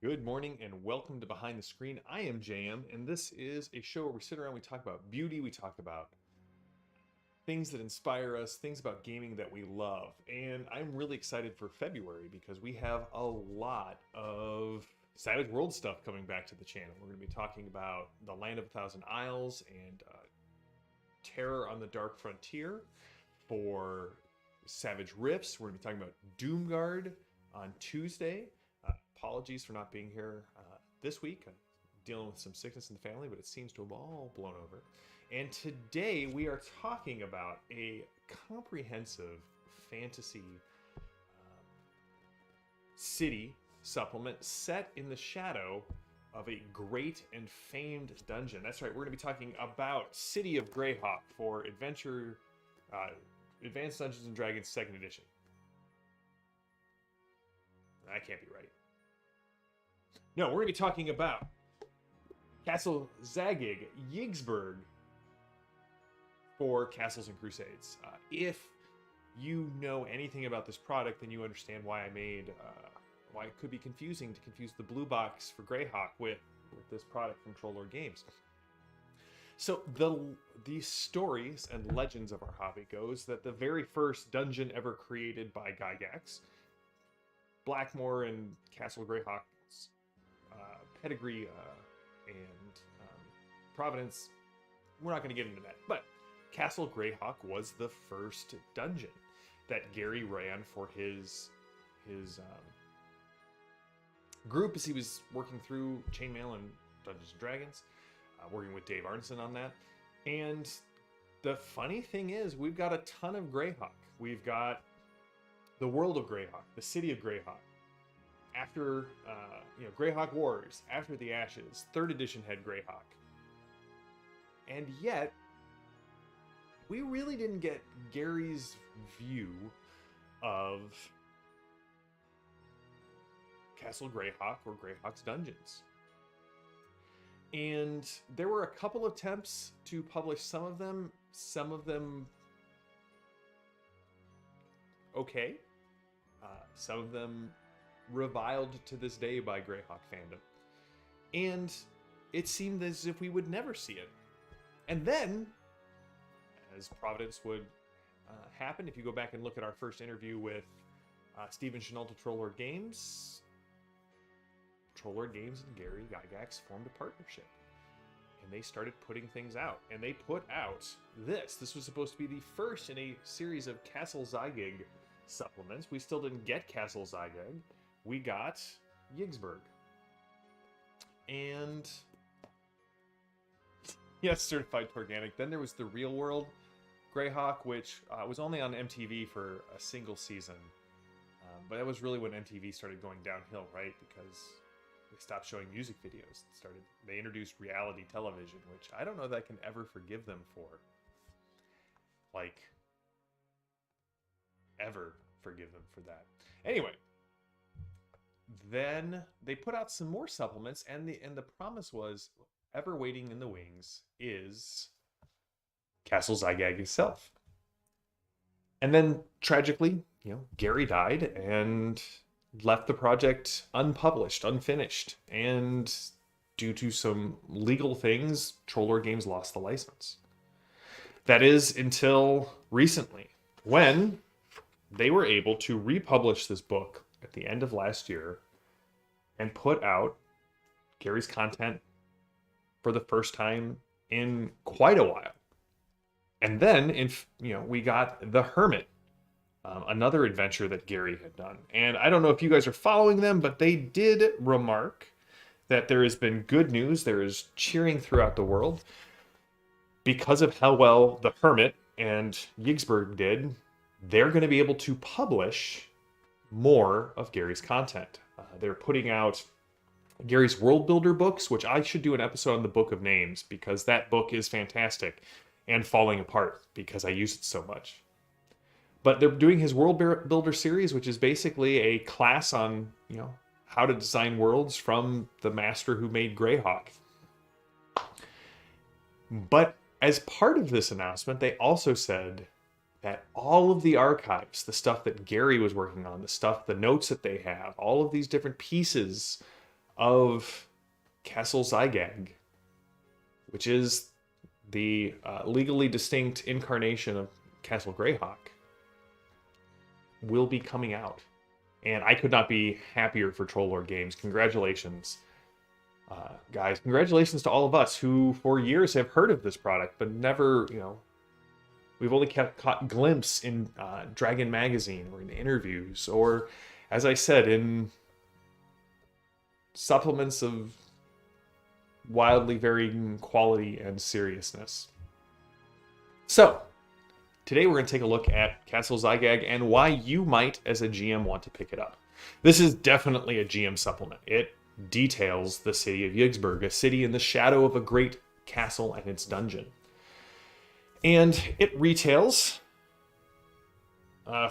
Good morning and welcome to Behind the Screen. I am JM, and this is a show where we sit around, we talk about beauty, we talk about things that inspire us, things about gaming that we love. And I'm really excited for February because we have a lot of Savage World stuff coming back to the channel. We're going to be talking about The Land of a Thousand Isles and Terror on the Dark Frontier. For Savage Rifts, we're going to be talking about Doomguard on Tuesday. Apologies for not being here this week. I'm dealing with some sickness in the family, but it seems to have all blown over. And today we are talking about a comprehensive fantasy city supplement set in the shadow of a great and famed dungeon. That's right, we're going to be talking about City of Greyhawk for Advanced Dungeons and Dragons 2nd Edition. I can't be right. No, we're going to be talking about Castle Zagyg, Yggsburgh for Castles and Crusades. If you know anything about this product, then you understand why why it could be confusing to confuse the blue box for Greyhawk with this product from Troll Games. So the stories and legends of our hobby goes that the very first dungeon ever created by Gygaxian, Blackmoor and Castle Greyhawk's pedigree and Providence, we're not going to get into that. But Castle Greyhawk was the first dungeon that Gary ran for his group as he was working through Chainmail and Dungeons and Dragons, working with Dave Arneson on that. And the funny thing is, we've got a ton of Greyhawk. We've got the world of Greyhawk, the city of Greyhawk. After, Greyhawk Wars, After the Ashes, 3rd edition had Greyhawk. And yet, we really didn't get Gary's view of Castle Greyhawk or Greyhawk's dungeons. And there were a couple of attempts to publish some of them okay, some of them reviled to this day by Greyhawk fandom. And it seemed as if we would never see it. And then, as Providence would happen, if you go back and look at our first interview with Stephen Chenault to Troll Games and Gary Gygax formed a partnership. And they started putting things out. And they put out this. This was supposed to be the first in a series of Castle Zagyg supplements. We still didn't get Castle Zagyg. We got Yggsburgh. And yes, certified organic. Then there was the real world Greyhawk, which was only on MTV for a single season. But that was really when MTV started going downhill, right? Because they stopped showing music videos. They introduced reality television, which I don't know that I can ever forgive them for. Like, ever forgive them for that. Anyway, then they put out some more supplements, and the promise was, ever waiting in the wings is Castle Zagyg itself. And then tragically, Gary died and left the project unpublished, unfinished, and due to some legal things, Troll Games lost the license. That is until recently, when they were able to republish this book at the end of last year and put out Gary's content for the first time in quite a while. And then, we got The Hermit, another adventure that Gary had done. And I don't know if you guys are following them, but they did remark that there has been good news. There is cheering throughout the world because of how well The Hermit and Yggsburgh did. They're going to be able to publish more of Gary's content. They're putting out Gary's World Builder books, which I should do an episode on the Book of Names, because that book is fantastic and falling apart because I use it so much. But they're doing his World Builder series, which is basically a class on, how to design worlds from the master who made Greyhawk. But as part of this announcement, they also said that all of the archives, the stuff that Gary was working on, the notes that they have, all of these different pieces of Castle Zagyg, which is the legally distinct incarnation of Castle Greyhawk, will be coming out. And I could not be happier for Troll Games. Congratulations, guys. Congratulations to all of us who, for years, have heard of this product, but never, we've only caught glimpse in Dragon Magazine or in interviews, or, as I said, in supplements of wildly varying quality and seriousness. So, today we're going to take a look at Castle Zagyg and why you might, as a GM, want to pick it up. This is definitely a GM supplement. It details the city of Yggsburgh, a city in the shadow of a great castle and its dungeon. And it retails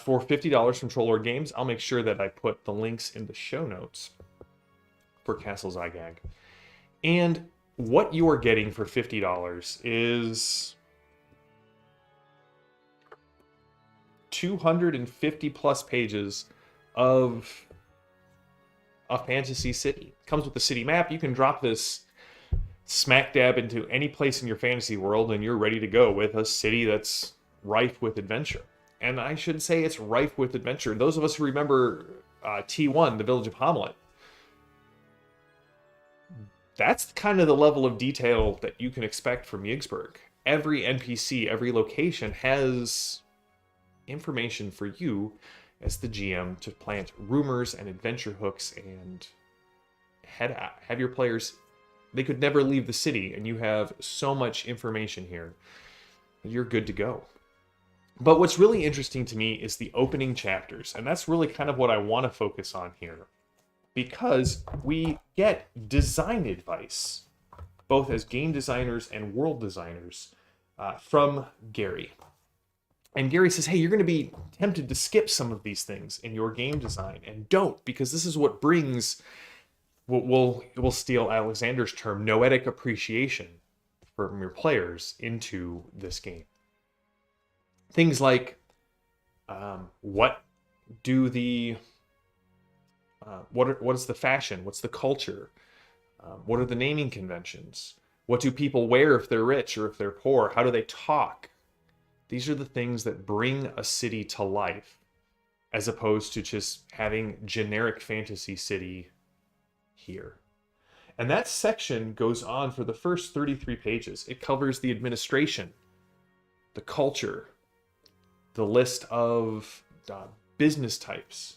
for $50 from Troll Games. I'll make sure that I put the links in the show notes for Castle Zagyg. And what you are getting for $50 is 250 plus pages of a fantasy city. It comes with a city map. You can drop this smack dab into any place in your fantasy world and you're ready to go with a city that's rife with adventure. And I should say it's rife with adventure. Those of us who remember T1, the Village of Hamlet, that's kind of the level of detail that you can expect from Yggsburgh. Every NPC, every location has information for you as the GM to plant rumors and adventure hooks and have your players, they could never leave the city, and you have so much information here that you're good to go. But what's really interesting to me is the opening chapters, and that's really kind of what I want to focus on here, because we get design advice, both as game designers and world designers, from Gary. And Gary says, hey, you're going to be tempted to skip some of these things in your game design, and don't, because this is what brings, we'll steal Alexander's term, noetic appreciation from your players into this game. Things like, what is the fashion? What's the culture? What are the naming conventions? What do people wear if they're rich or if they're poor? How do they talk? These are the things that bring a city to life, as opposed to just having generic fantasy city here. And that section goes on for the first 33 pages. It covers the administration, the culture, the list of business types,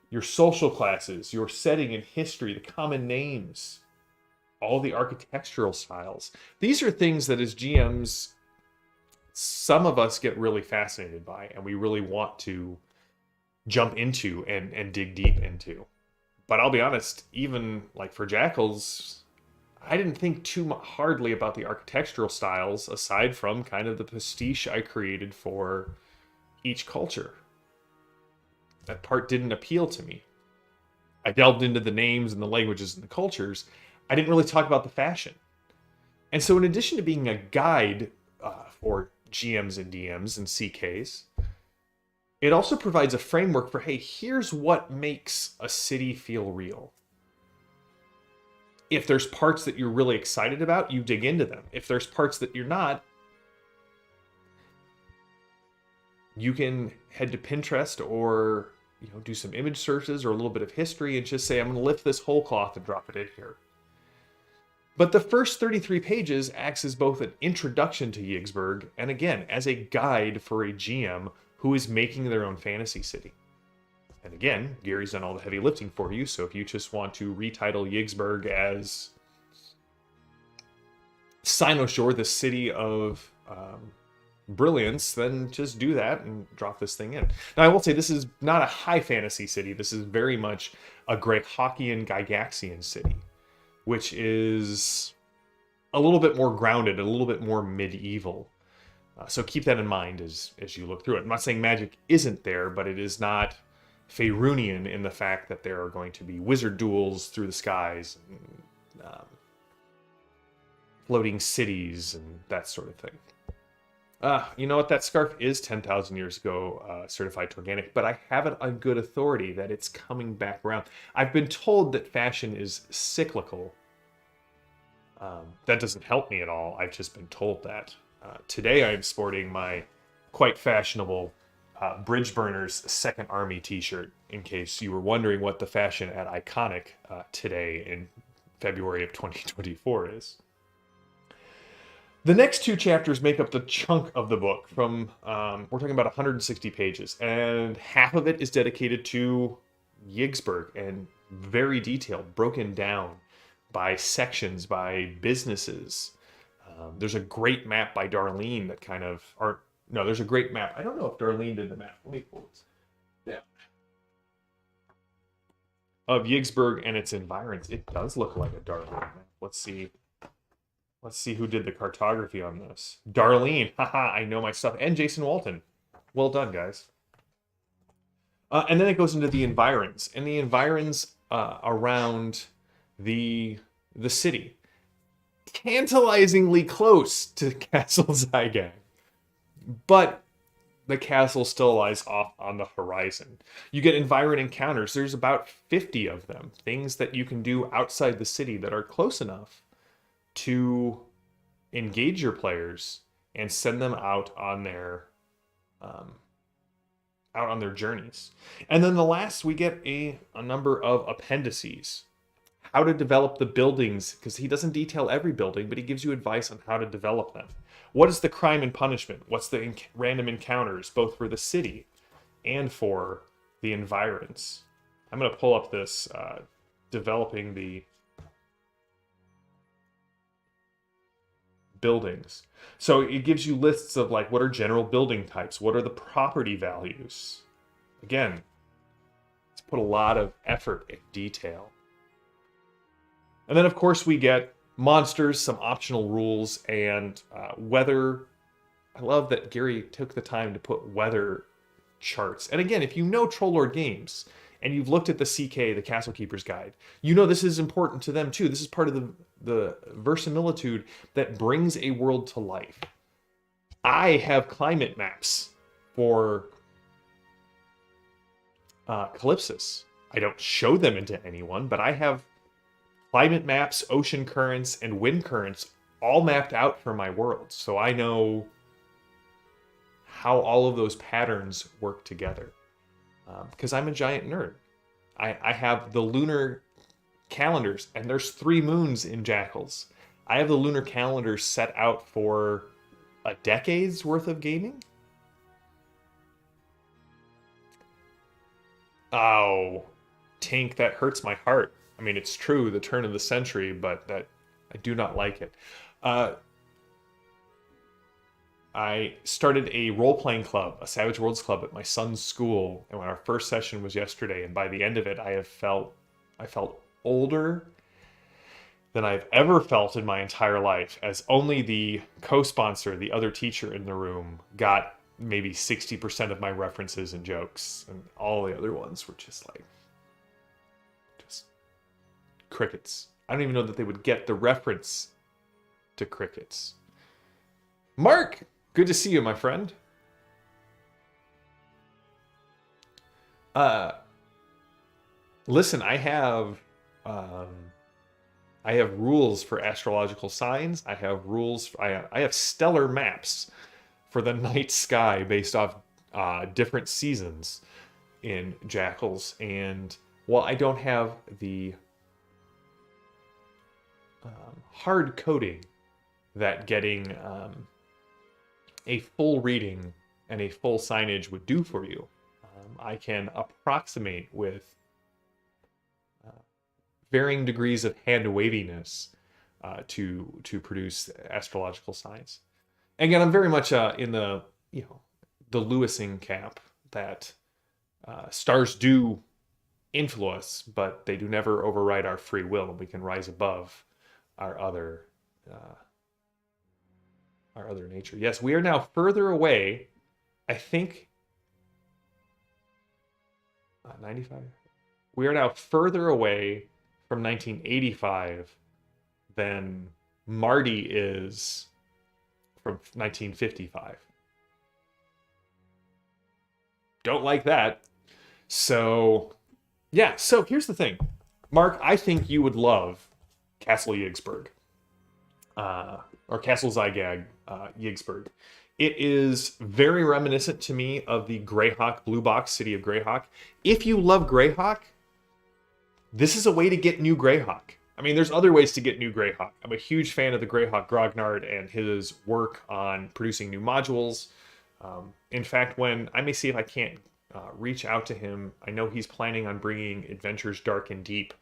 your social classes, your setting and history, the common names, all the architectural styles. These are things that as GMs, some of us get really fascinated by, and we really want to jump into and dig deep into. But I'll be honest, even like for Jackals, I didn't think too hardly about the architectural styles, aside from kind of the pastiche I created for each culture. That part didn't appeal to me. I delved into the names and the languages and the cultures. I didn't really talk about the fashion. And so in addition to being a guide for GMs and DMs and CKs, it also provides a framework for, hey, here's what makes a city feel real. If there's parts that you're really excited about, you dig into them. If there's parts that you're not, you can head to Pinterest or do some image searches or a little bit of history and just say, I'm going to lift this whole cloth and drop it in here. But the first 33 pages acts as both an introduction to Yggsburgh and, again, as a guide for a GM who is making their own fantasy city. And again, Gary's done all the heavy lifting for you, so if you just want to retitle Yggsburgh as Cynoshore, the city of brilliance, then just do that and drop this thing in. Now, I will say this is not a high fantasy city. This is very much a Greyhawkian Gygaxian city, which is a little bit more grounded, a little bit more medieval. So keep that in mind as you look through it. I'm not saying magic isn't there, but it is not Faerunian in the fact that there are going to be wizard duels through the skies, and, floating cities, and that sort of thing. You know what? That scarf is 10,000 years ago certified to organic, but I have it on good authority that it's coming back around. I've been told that fashion is cyclical. That doesn't help me at all. I've just been told that. Today I'm sporting my quite fashionable Bridge Burners Second Army t-shirt, in case you were wondering what the fashion at Iconic today in February of 2024 is. The next two chapters make up the chunk of the book. From we're talking about 160 pages, and half of it is dedicated to Yggsburgh and very detailed, broken down by sections, by businesses. There's a great map by Darlene that kind of, or no, there's a great map. I don't know if Darlene did the map. Let me pull this. Yeah. Of Yggsburgh and its environs. It does look like a Darlene map. Let's see. Let's see who did the cartography on this. Darlene, haha, I know my stuff. And Jason Walton. Well done, guys. And then it goes into the environs. And the environs around the city. Tantalizingly close to Castle Zagyg. But the castle still lies off on the horizon. You get environ encounters. There's about 50 of them. Things that you can do outside the city that are close enough to engage your players and send them out on their journeys. And then the last, we get a number of appendices. How to develop the buildings, because he doesn't detail every building, but he gives you advice on how to develop them. What is the crime and punishment? What's the random encounters, both for the city and for the environs? I'm going to pull up this developing the buildings. So it gives you lists of like, what are general building types? What are the property values? Again, it's put a lot of effort and detail. And then, of course, we get monsters, some optional rules, and weather. I love that Gary took the time to put weather charts. And again, if you know Troll Games and you've looked at the CK, the Castle Keeper's Guide, you know this is important to them too. This is part of the verisimilitude that brings a world to life. I have climate maps for Calypsis. I don't show them into anyone, but I have climate maps, ocean currents, and wind currents all mapped out for my world. So I know how all of those patterns work together. Because I'm a giant nerd. I have the lunar calendars, and there's 3 moons in Jackals. I have the lunar calendar set out for a decade's worth of gaming. Oh, Tink, that hurts my heart. I mean, it's true, the turn of the century, but that I do not like it. I started a role-playing club, a Savage Worlds club at my son's school, and when our first session was yesterday, and by the end of it, I felt older than I've ever felt in my entire life, as only the co-sponsor, the other teacher in the room, got maybe 60% of my references and jokes, and all the other ones were just like, crickets. I don't even know that they would get the reference to crickets. Mark, good to see you, my friend. Listen, I have rules for astrological signs. I have rules. I have stellar maps for the night sky based off different seasons in Jackals. And while I don't have the hard coding that getting a full reading and a full signage would do for you, I can approximate with varying degrees of hand waviness to produce astrological signs. Again, I'm very much in the Lewising camp that stars do influence, but they do never override our free will, and we can rise above our other nature. Yes, we are now further away. I think 95. We are now further away from 1985 than Marty is from 1955. don't like that. So, yeah. So here's the thing, Mark. I think you would love Castle Yggsburgh, or Castle Zagyg, Yggsburgh. It is very reminiscent to me of the Greyhawk blue box city of Greyhawk. If you love Greyhawk, this is a way to get new Greyhawk. I mean, there's other ways to get new Greyhawk. I'm a huge fan of the Greyhawk Grognard and his work on producing new modules. In fact, when I may see if I can't reach out to him, I know he's planning on bringing Adventures Dark and Deep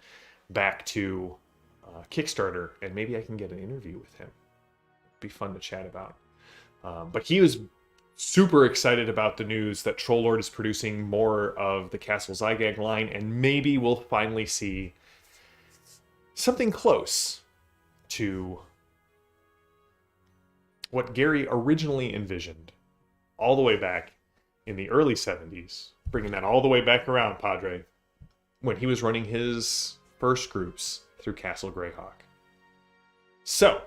back to Kickstarter, and maybe I can get an interview with him. It'd be fun to chat about. But he was super excited about the news that Trollord is producing more of the Castle Zagyg line, and maybe we'll finally see something close to what Gary originally envisioned all the way back in the early 70s, bringing that all the way back around, Padre, when he was running his first groups through Castle Greyhawk. So,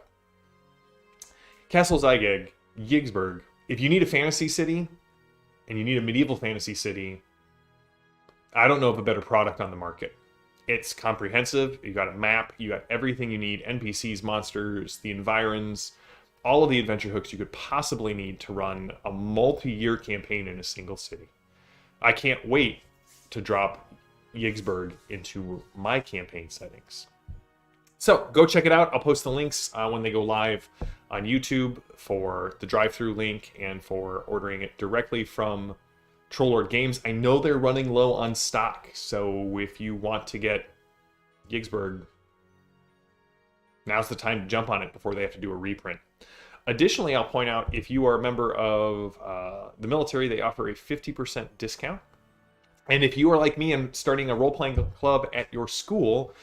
Castle Zagyg, Yggsburgh, if you need a fantasy city, and you need a medieval fantasy city, I don't know of a better product on the market. It's comprehensive, you got a map, you got everything you need, NPCs, monsters, the environs, all of the adventure hooks you could possibly need to run a multi-year campaign in a single city. I can't wait to drop Yggsburgh into my campaign settings. So go check it out. I'll post the links when they go live on YouTube for the drive-through link and for ordering it directly from Trollord Games. I know they're running low on stock, so if you want to get Yggsburgh, now's the time to jump on it before they have to do a reprint. Additionally, I'll point out, if you are a member of the military, they offer a 50% discount. And if you are like me and starting a role-playing club at your school,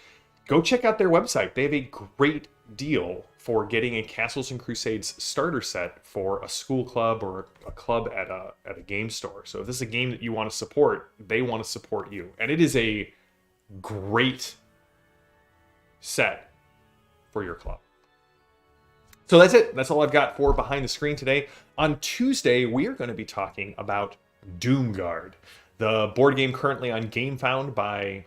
go check out their website. They have a great deal for getting a Castles and Crusades starter set for a school club or a club at a game store. So if this is a game that you want to support, they want to support you. And it is a great set for your club. So that's it. That's all I've got for Behind the Screen today. On Tuesday, we are going to be talking about Doomguard, the board game currently on GameFound by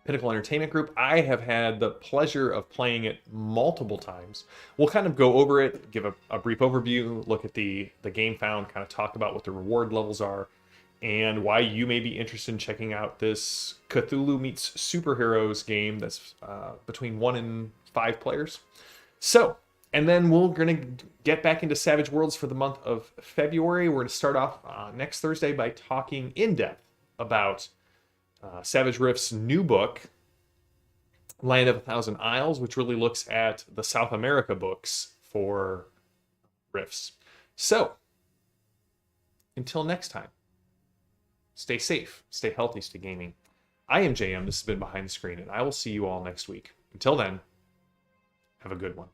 Pinnacle Entertainment Group. I have had the pleasure of playing it multiple times. We'll kind of go over it, give a brief overview, look at the GameFound, kind of talk about what the reward levels are, and why you may be interested in checking out this Cthulhu meets superheroes game that's between 1 and 5 players. So, and then we're going to get back into Savage Worlds for the month of February. We're going to start off next Thursday by talking in depth about Savage Rift's new book, Land of a Thousand Isles, which really looks at the South America books for Rifts. So, until next time, stay safe, stay healthy, stay gaming. I am JM, this has been Behind the Screen, and I will see you all next week. Until then, have a good one.